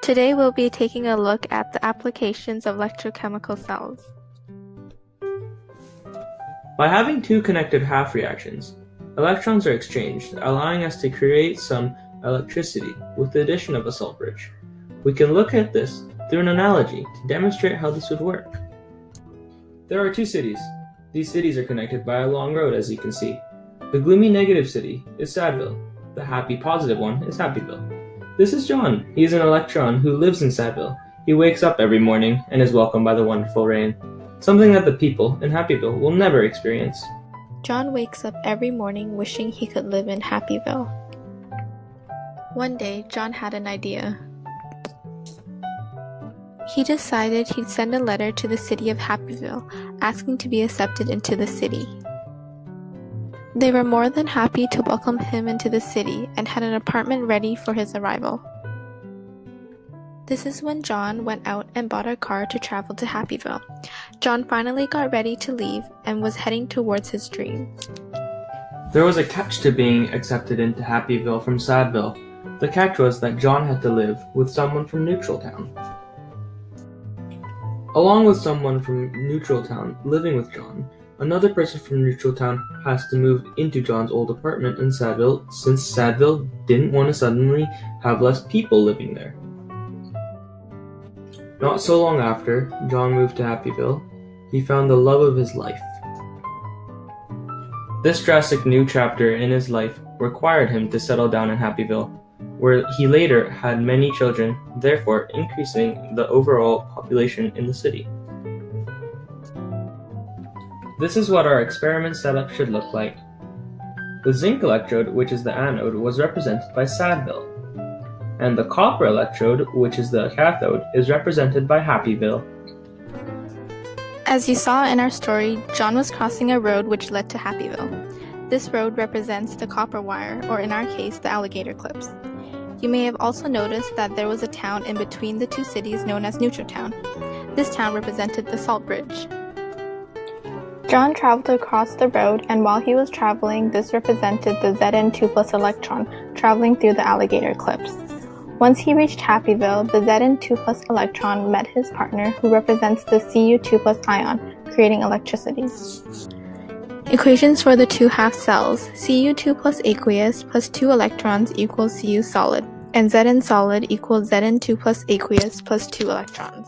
Today we'll be taking a look at the applications of electrochemical cells. By having two connected half reactions, electrons are exchanged, allowing us to create some electricity with the addition of a salt bridge. We can look at this through an analogy to demonstrate how this would work. There are two cities. These cities are connected by a long road, as you can see. The gloomy negative city is Sadville. The happy positive one is Happyville. This is John. He is an electron who lives in Sadville. He wakes up every morning and is welcomed by the wonderful rain, something that the people in Happyville will never experience. John wakes up every morning wishing he could live in Happyville. One day, John had an idea. He decided he'd send a letter to the city of Happyville, asking to be accepted into the city. They were more than happy to welcome him into the city and had an apartment ready for his arrival. This is when John went out and bought a car to travel to Happyville. John finally got ready to leave and was heading towards his dream. There was a catch to being accepted into Happyville from Sadville. The catch was that John had to live with someone from Neutral Town. Along with someone from Neutral Town living with John, another person from Neutral Town has to move into John's old apartment in Sadville, since Sadville didn't want to suddenly have less people living there. Not so long after John moved to Happyville, he found the love of his life. This drastic new chapter in his life required him to settle down in Happyville, where he later had many children, therefore increasing the overall population in the city. This is what our experiment setup should look like. The zinc electrode, which is the anode, was represented by Sadville, and the copper electrode, which is the cathode, is represented by Happyville. As you saw in our story, John was crossing a road which led to Happyville. This road represents the copper wire, or in our case, the alligator clips. You may have also noticed that there was a town in between the two cities known as Neutral Town. This town represented the salt bridge. John traveled across the road, and while he was traveling, this represented the Zn2+ electron traveling through the alligator clips. Once he reached Happyville, the Zn2+ electron met his partner, who represents the Cu2+ ion, creating electricity. Equations for the two half cells: Cu2+ aqueous plus 2 electrons equals Cu solid, and Zn solid equals Zn2+ aqueous plus 2 electrons.